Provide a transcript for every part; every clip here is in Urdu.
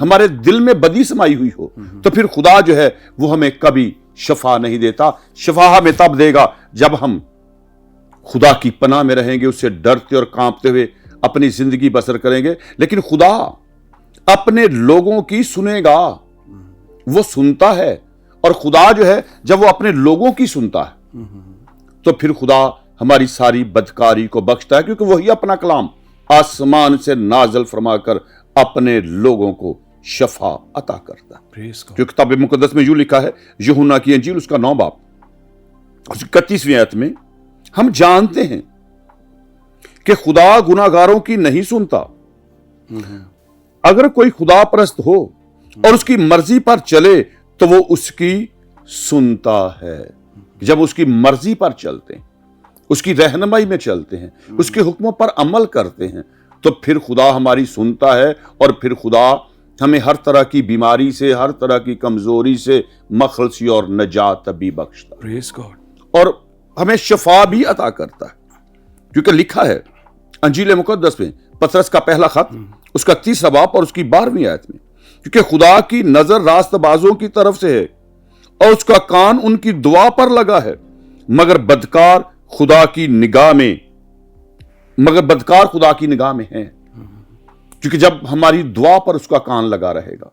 ہمارے دل میں بدی سمائی ہوئی ہو تو پھر خدا جو ہے وہ ہمیں کبھی شفا نہیں دیتا. شفا ہمیں تب دے گا جب ہم خدا کی پناہ میں رہیں گے, اس سے ڈرتے اور کانپتے ہوئے اپنی زندگی بسر کریں گے. لیکن خدا اپنے لوگوں کی سنے گا, وہ سنتا ہے. اور خدا جو ہے جب وہ اپنے لوگوں کی سنتا ہے تو پھر خدا ہماری ساری بدکاری کو بخشتا ہے, کیونکہ وہی اپنا کلام آسمان سے نازل فرما کر اپنے لوگوں کو شفا عطا کرتا ہے. جو کتاب مقدس میں یوں لکھا ہے, یوحنا کی انجیل اس کا 9 باب اس 31ویں آیت میں, ہم جانتے ہیں کہ خدا گناہگاروں کی نہیں سنتا. اگر کوئی خدا پرست ہو اور اس کی مرضی پر چلے تو وہ اس کی سنتا ہے. جب اس کی مرضی پر چلتے ہیں, اس کی رہنمائی میں چلتے ہیں, اس کے حکموں پر عمل کرتے ہیں, تو پھر خدا ہماری سنتا ہے. اور پھر خدا ہمیں ہر طرح کی بیماری سے, ہر طرح کی کمزوری سے مخلصی اور نجات بھی بخشتا ہے, اور ہمیں شفا بھی عطا کرتا ہے. کیونکہ لکھا ہے انجیل مقدس میں, پطرس کا پہلا خط اس کا 30 باب اور اس کی 12ویں آیت میں, کیونکہ خدا کی نظر راست بازوں کی طرف سے ہے اور اس کا کان ان کی دعا پر لگا ہے, مگر بدکار خدا کی نگاہ میں ہیں. کیونکہ جب ہماری دعا پر اس کا کان لگا رہے گا,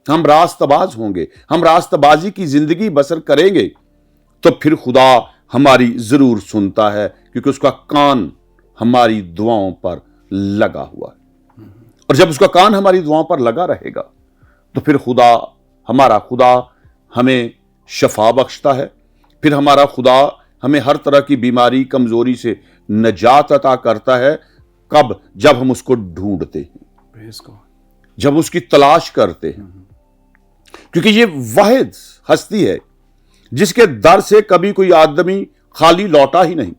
ہم راست باز ہوں گے, ہم راست بازی کی زندگی بسر کریں گے, تو پھر خدا ہماری ضرور سنتا ہے, کیونکہ اس کا کان ہماری دعاؤں پر لگا ہوا ہے. اور جب اس کا کان ہماری دعاؤں پر لگا رہے گا تو پھر ہمارا خدا ہمیں شفا بخشتا ہے. پھر ہمارا خدا ہمیں ہر طرح کی بیماری, کمزوری سے نجات عطا کرتا ہے. کب؟ جب ہم اس کو ڈھونڈتے ہیں, جب اس کی تلاش کرتے ہیں. کیونکہ یہ واحد ہستی ہے جس کے در سے کبھی کوئی آدمی خالی لوٹا ہی نہیں,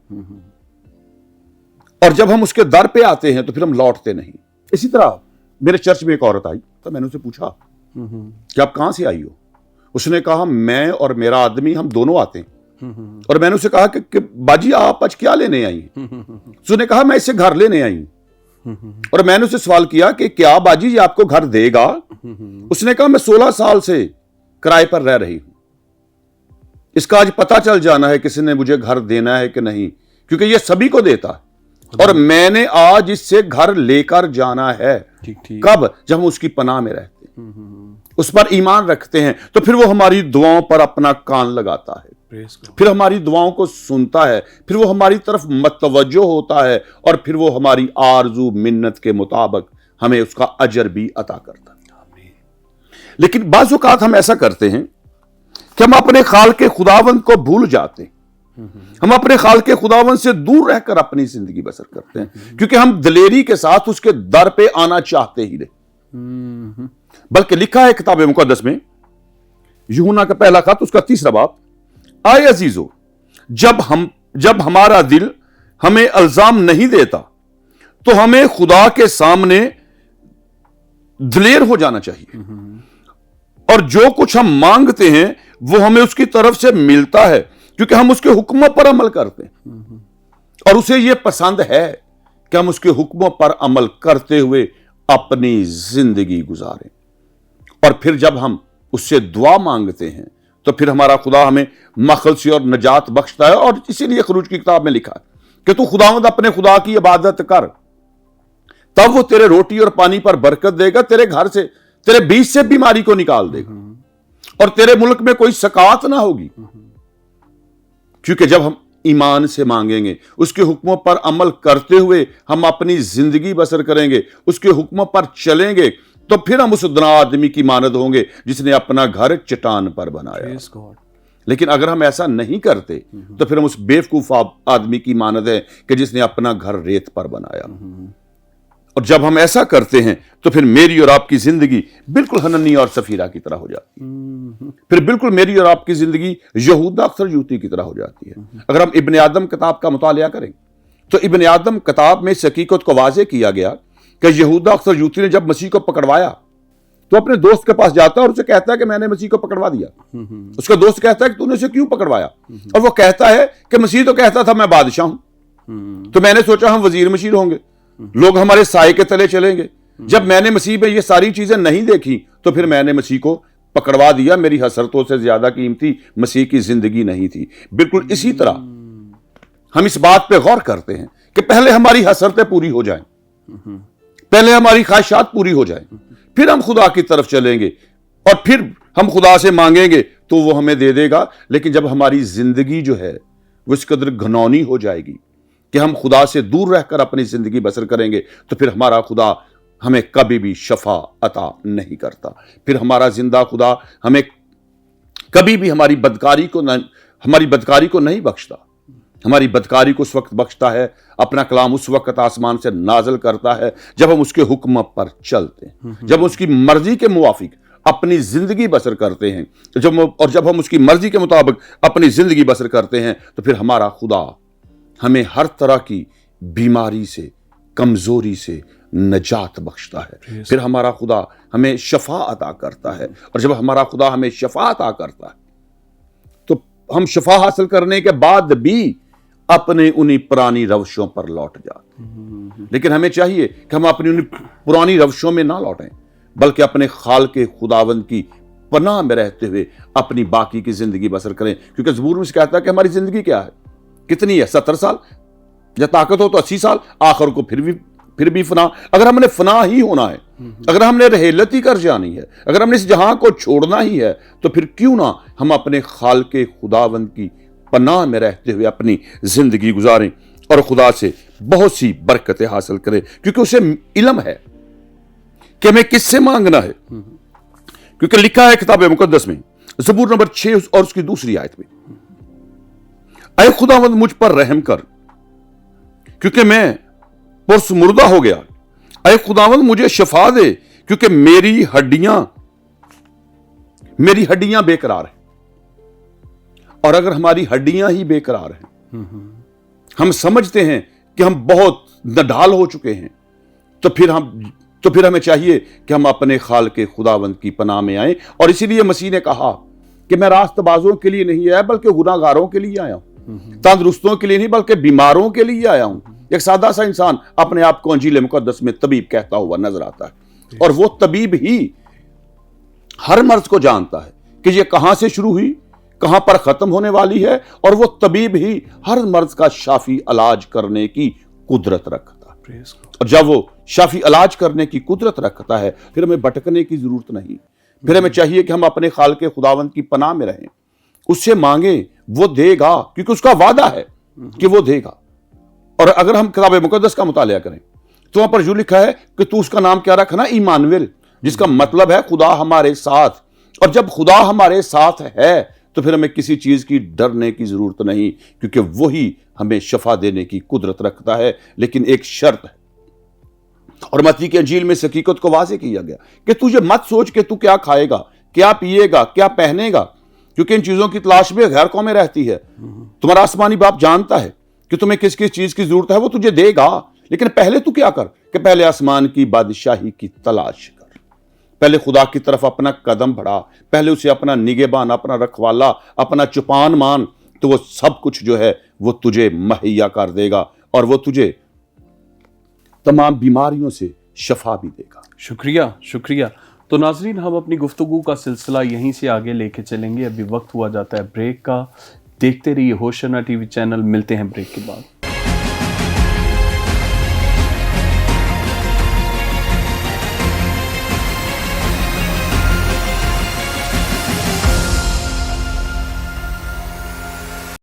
اور جب ہم اس کے در پہ آتے ہیں تو پھر ہم لوٹتے نہیں. اسی طرح میرے چرچ میں ایک عورت آئی تو میں نے اسے پوچھا کہ آپ کہاں سے آئی ہو؟ اس نے کہا میں اور میرا آدمی ہم دونوں آتے ہیں. اور میں نے اسے کہا کہ باجی آپ آج کیا لینے آئی ہیں؟ اس نے کہا میں اسے گھر لینے آئی ہوں. اور میں نے اسے سوال کیا کہ کیا باجی یہ آپ کو گھر دے گا؟ اس نے کہا میں 16 سال سے کرائے پر رہ رہی ہوں, اس کا آج پتہ چل جانا ہے کسی نے مجھے گھر دینا ہے کہ نہیں, کیونکہ یہ سبھی کو دیتا ہے, اور میں نے آج اس سے گھر لے کر جانا ہے. کب؟ جب ہم اس کی پناہ میں رہتے ہیں, اس پر ایمان رکھتے ہیں, تو پھر وہ ہماری دعاؤں پر اپنا کان لگاتا ہے, پھر ہماری دعاؤں کو سنتا ہے, پھر وہ ہماری طرف متوجہ ہوتا ہے, اور پھر وہ ہماری آرزو منت کے مطابق ہمیں اس کا اجر بھی عطا کرتا ہے. لیکن بعض اوقات ہم ایسا کرتے ہیں کہ ہم اپنے خالق خداوند کو بھول جاتے ہیں, ہم اپنے خالق خداوند سے دور رہ کر اپنی زندگی بسر کرتے ہیں, کیونکہ ہم دلیری کے ساتھ اس کے در پہ آنا چاہتے ہی نہیں. بلکہ لکھا ہے کتاب مقدس میں, یوحنا کا پہلا خط اس کا 3 باب, آئے عزیزو جب ہمارا دل ہمیں الزام نہیں دیتا تو ہمیں خدا کے سامنے دلیر ہو جانا چاہیے, اور جو کچھ ہم مانگتے ہیں وہ ہمیں اس کی طرف سے ملتا ہے, کیونکہ ہم اس کے حکموں پر عمل کرتے ہیں, اور اسے یہ پسند ہے کہ ہم اس کے حکموں پر عمل کرتے ہوئے اپنی زندگی گزاریں. اور پھر جب ہم اس سے دعا مانگتے ہیں تو پھر ہمارا خدا ہمیں مخلصی اور نجات بخشتا ہے. اور اسی لیے خروج کی کتاب میں لکھا ہے کہ تو خداوند اپنے خدا کی عبادت کر, تب وہ تیرے روٹی اور پانی پر برکت دے گا, تیرے گھر سے, تیرے بیچ سے بیماری کو نکال دے گا, اور تیرے ملک میں کوئی سکات نہ ہوگی. کیونکہ جب ہم ایمان سے مانگیں گے, اس کے حکموں پر عمل کرتے ہوئے ہم اپنی زندگی بسر کریں گے, اس کے حکموں پر چلیں گے, تو پھر ہم اس دنا آدمی کی مانند ہوں گے جس نے اپنا گھر چٹان پر بنایا. لیکن اگر ہم ایسا نہیں کرتے تو پھر ہم اس بیوقوف آدمی کی مانند ہیں کہ جس نے اپنا گھر ریت پر بنایا. اور جب ہم ایسا کرتے ہیں تو پھر میری اور آپ کی زندگی بالکل حننی اور سفیرہ کی طرح ہو جاتی ہے, پھر بالکل میری اور آپ کی زندگی یہودا اکثر یوتی کی طرح ہو جاتی ہے. اگر ہم ابن آدم کتاب کا مطالعہ کریں تو ابن آدم کتاب میں اس حقیقت کو واضح کیا گیا کہ یہودا اکثر یوتی نے جب مسیح کو پکڑوایا تو اپنے دوست کے پاس جاتا ہے اور اسے کہتا ہے کہ میں نے مسیح کو پکڑوا دیا. اس کا دوست کہتا ہے کہ تو نے اسے کیوں پکڑوایا؟ اور وہ کہتا ہے کہ مسیح تو کہتا تھا میں بادشاہ ہوں, تو میں نے سوچا ہم وزیر مشیر ہوں گے, لوگ ہمارے سائے کے تلے چلیں گے, جب میں نے مسیح میں یہ ساری چیزیں نہیں دیکھی تو پھر میں نے مسیح کو پکڑوا دیا. میری حسرتوں سے زیادہ قیمتی مسیح کی زندگی نہیں تھی. بالکل اسی طرح ہم اس بات پہ غور کرتے ہیں کہ پہلے ہماری حسرتیں پوری ہو جائیں, پہلے ہماری خواہشات پوری ہو جائیں, پھر ہم خدا کی طرف چلیں گے اور پھر ہم خدا سے مانگیں گے تو وہ ہمیں دے دے گا. لیکن جب ہماری زندگی جو ہے وہ اس قدر گھنونی ہو جائے گی کہ ہم خدا سے دور رہ کر اپنی زندگی بسر کریں گے تو پھر ہمارا خدا ہمیں کبھی بھی شفا عطا نہیں کرتا. پھر ہمارا زندہ خدا ہمیں کبھی بھی ہماری بدکاری کو نہیں بخشتا. ہماری بدکاری کو اس وقت بخشتا ہے, اپنا کلام اس وقت آسمان سے نازل کرتا ہے جب ہم اس کے حکم پر چلتے ہیں, جب اس کی مرضی کے موافق اپنی زندگی بسر کرتے ہیں, جب ہم اس کی مرضی کے مطابق اپنی زندگی بسر کرتے ہیں تو پھر ہمارا خدا ہمیں ہر طرح کی بیماری سے, کمزوری سے نجات بخشتا ہے. پھر ہمارا خدا ہمیں شفا عطا کرتا ہے, اور جب ہمارا خدا ہمیں شفا عطا کرتا ہے تو ہم شفا حاصل کرنے کے بعد بھی اپنے انہی پرانی روشوں پر لوٹ جاتے ہیں. لیکن ہمیں چاہیے کہ ہم اپنی انہی پرانی روشوں میں نہ لوٹیں, بلکہ اپنے خالق خداوند کی پناہ میں رہتے ہوئے اپنی باقی کی زندگی بسر کریں. کیونکہ زبور میں سے کہتا ہے کہ ہماری زندگی کیا ہے, کتنی ہے, 70 سال, یا طاقت ہو تو 80 سال, آخر کو پھر بھی فنا. اگر ہم نے فنا ہی ہونا ہے, اگر ہم نے رحلت ہی کر جانی ہے, اگر ہم نے اس جہاں کو چھوڑنا ہی ہے, تو پھر کیوں نہ ہم اپنے خالق خداوند کی پناہ میں رہتے ہوئے اپنی زندگی گزاریں اور خدا سے بہت سی برکتیں حاصل کریں. کیونکہ اسے علم ہے کہ ہمیں کس سے مانگنا ہے. کیونکہ لکھا ہے کتاب مقدس میں, زبور نمبر 6 اور اس کی دوسری آیت میں, اے خداوند مجھ پر رحم کر کیونکہ میں پرس مردہ ہو گیا. اے خداوند مجھے شفا دے کیونکہ میری ہڈیاں بے قرار ہیں. اور اگر ہماری ہڈیاں ہی بے قرار ہیں, ہم سمجھتے ہیں کہ ہم بہت نڈھال ہو چکے ہیں, تو پھر ہمیں چاہیے کہ ہم اپنے خالق خداوند کی پناہ میں آئیں. اور اسی لیے مسیح نے کہا کہ میں راست بازوں کے لیے نہیں آیا بلکہ گناہ گاروں کے لیے آیا ہوں, تندرستوں کے لیے نہیں بلکہ بیماروں کے لیے آیا ہوں. ایک سادہ سا انسان اپنے آپ کو انجیل مقدس میں طبیب کہتا ہوا نظر آتا ہے, اور وہ طبیب ہی ہر مرض کو جانتا ہے کہ یہ کہاں سے شروع ہوئی, کہاں پر ختم ہونے والی ہے, اور وہ طبیب ہی ہر مرض کا شافی علاج کرنے کی قدرت رکھتا ہے. اور جب وہ شافی علاج کرنے کی قدرت رکھتا ہے پھر ہمیں بھٹکنے کی ضرورت نہیں. پھر ہمیں چاہیے کہ ہم اپنے خالق خداوند کی پناہ میں رہیں, اس سے مانگیں, وہ دے گا, کیونکہ اس کا وعدہ ہے کہ وہ دے گا. اور اگر ہم کتاب مقدس کا مطالعہ کریں تو وہاں پر جو لکھا ہے کہ تو اس کا نام کیا رکھنا, ایمانویل, جس کا مطلب ہے خدا ہمارے ساتھ. اور جب خدا ہمارے ساتھ ہے تو پھر ہمیں کسی چیز کی ڈرنے کی ضرورت نہیں, کیونکہ وہی ہمیں شفا دینے کی قدرت رکھتا ہے. لیکن ایک شرط ہے, اور متی کی انجیل میں اس حقیقت کو واضح کیا گیا کہ تجھے مت سوچ کہ تو کیا کھائے گا, کیا پیے گا, کیا پہنے گا, کیونکہ ان چیزوں کی تلاش میں غیر قومیں رہتی ہے. تمہارا آسمانی باپ جانتا ہے کہ تمہیں کس کس چیز کی ضرورت ہے, وہ تجھے دے گا. لیکن پہلے تو کیا کر کہ پہلے آسمان کی بادشاہی کی تلاش کر, پہلے خدا کی طرف اپنا قدم بڑھا, پہلے اسے اپنا نگہبان, اپنا رکھوالا, اپنا چپان مان, تو وہ سب کچھ جو ہے وہ تجھے مہیا کر دے گا, اور وہ تجھے تمام بیماریوں سے شفا بھی دے گا. شکریہ. تو ناظرین, ہم اپنی گفتگو کا سلسلہ یہیں سے آگے لے کے چلیں گے. ابھی وقت ہوا جاتا ہے بریک کا. دیکھتے رہیے ہوشنا ٹی وی چینل. ملتے ہیں بریک کے بعد.